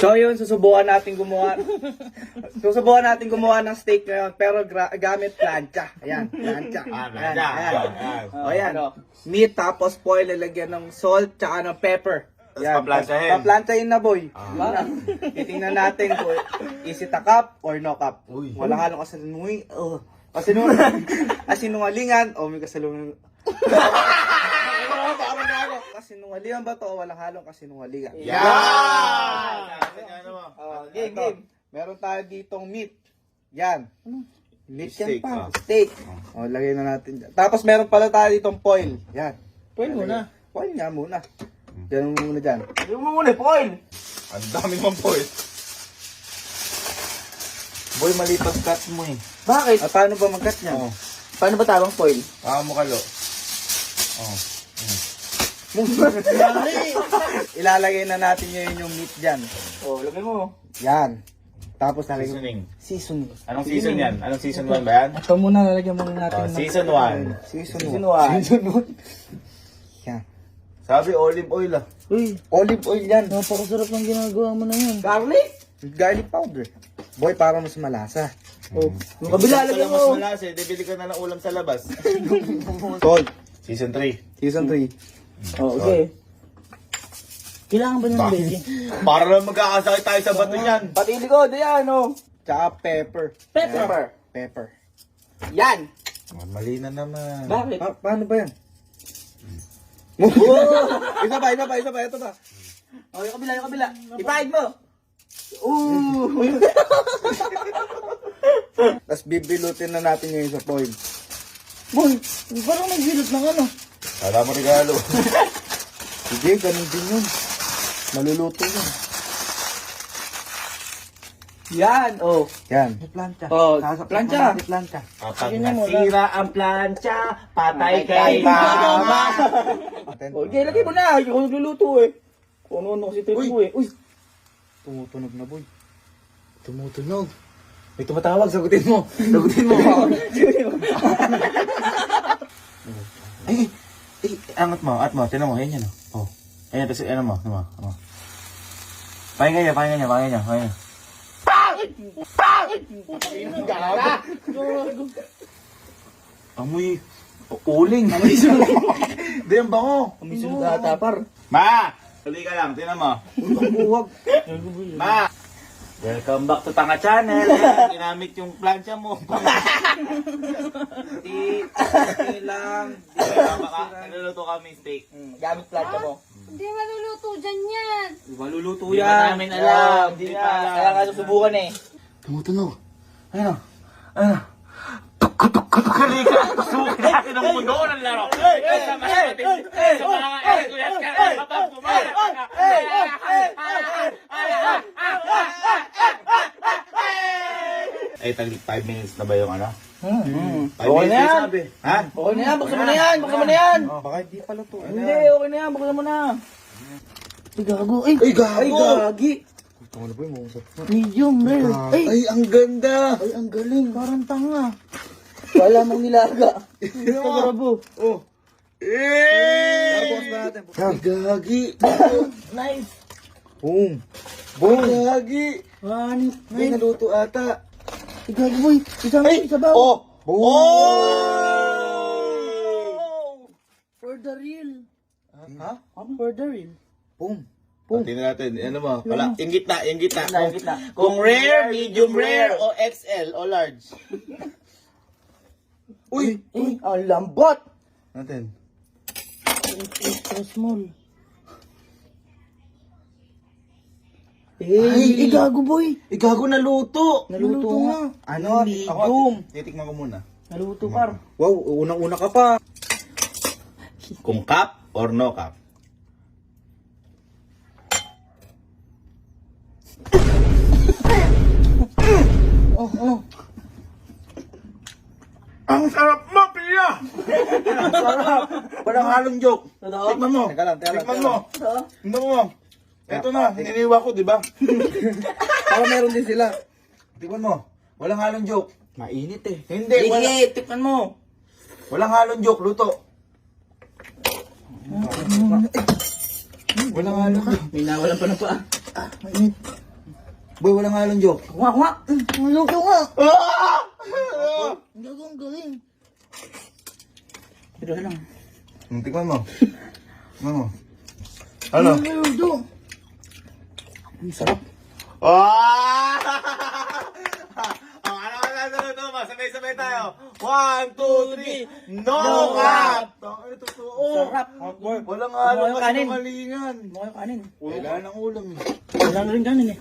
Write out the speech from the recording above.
So yun, susubukan natin gumawa ng steak ngayon, pero gamit plancha. Ayan, plancha. Ayan, ayan. O yan, meat tapos foil, lalagyan ng salt tsaka ng pepper. Yan, paplantsahin na boy. Titingnan natin kung is it a cup or no cup. Walang halong kasinungalingan o may kasalungan. Kasinungalingan ba to o walang halong kasinungalingan? Game. Meron tayo ditong meat. Yan. Meat yan pa. Steak. O, lagay na natin dyan. Tapos meron pala tayo ditong foil. Yan. Foil muna. Foil nga muna. Ganun muna dyan. Yung muna, foil. Ang dami mong foil. Boy, malipas cut mo eh. Bakit? Paano ba mag-cut niya? Paano ba tawang foil? Mo kalo. Ilalagay na natin yun yung meat dyan. Oh, lagay mo. Yan. Tapos lalagay Seasoning. seasoning. Anong season yan? Anong season 1 ba yan? Ito muna, lalagyan muna natin. Season 1. Season 1. Season 1. Yan. Sabi olive oil ah. Uy, Olive oil yan. napakasarap ng ginagawa mo na yan. Garlic powder. Boy, para mas malasa. Oh, yung kabila lagay Mas mo. malasa eh. Bibili ka na ng ulam sa labas. Salt. Season 3. Season 3. Oh, okay. Kailangan ba ng baking? Para lang magkakasakit tayo sa bato niyan. Pati likod, ayan oh. Tsaka pepper. Pepper. Pepper. Yan. Mali na naman. Bakit? Paano ba yan? Isa pa. Ito pa. Oh, yung kabila. Ipahid mo. Tapos bibilutin na natin ngayon sa foil. Boy, parang nagbilot ng ano. Kala mo regalo. Sige, ganun din yun. Maluluto yun. Yan, oh. Yan. Plancha. Oh, plancha. Plancha. Kapag Sige na muna. nasira ang plancha, patay kay mama. Oh, okay, lagay mo na. Yung nagluluto eh. Kung ano kasi trip mo eh. Uy, Tumutunog na boy. Tumutunog. May tumatawag, sagutin mo. Ay, angat mo. Tinan mo, yan yan. Oh. Ayan, tapos ano mo. Pakinggan niya. Amoy, uling. Amoy sunog. Di, ang bango. kami sunod ata par. Ma! Tuloy ka lang, tinan mo. Buwag. Ma! Welcome back to Tanga Channel. Ginamit yung plancha mo. Hindi lang. Naluluto kami steak. Gamit plata mo. Hindi maluluto dyan yan. Maluluto Hindi pa yan. namin alam. Hindi na. Kaya nga susubukan eh. Tumutunog. Ano? Tuk-tuk-tuk-tuk-tuk-tuk-tuk-tuk. Suki natin ang mundo ng laro. Sama natin. Sa mga kuyat ka. Kapag kumain. Ay, 5 minutes na ba yung ano? 5 Okay na yan. sabi. Ha? Okay na yan, buksan mo na yan. Baka hindi pa luto. Hindi, okay na yan, buksan mo na. Ay, gago. Ay, Gagi. Ito na boy, mausap. medium rare. Ay, ang ganda. Ay, ang galing. Parang tanga. Wala mong nilaga. Grabo. Tapos ba natin? Ay, gagi. Nice. Boom. Gagi. Hanip. May naluto ata. Ay, gago boy. Isa ba? For the real. Ha? For the real. Boom. Tingnan natin. Ano mo? Wala. Ingit na. Ingit na. Kung rare, medium rare, o XL, o large. Uy, ang lambot. Natin. Extra small. Ay, gago boy. Gago na luto. Naluto nga. Ano? Medium. Titikman ko muna. Naluto par. Wow, unang-una ka pa. Kung cup or no cup? Ang sarap mo, Pia! Sarap! Walang halong joke. Tikman mo. Teka lang. Tikman mo. Tikman mo. Ito na, hininiwa ko, di ba? Para meron din sila. Tikman mo. Walang halong joke. Mainit eh. Hindi, Tikman mo. walang halong joke, luto. Walang halong joke. May nawalan pa na pa. Mainit. Boy, walang halong joke. Nga. Luto nga. Ang galing. Pero lang. Tikman mo. Tikman mo. Ano? Ang sarap. Ano, sabay-sabay tayo. 1, 2, 3, no cap! Ano totoo? Sarap. Walang halong Mo yung kanin. kasinungalingan. Mo yung kanin. Wala ng ulam eh. Wala na rin kanin eh.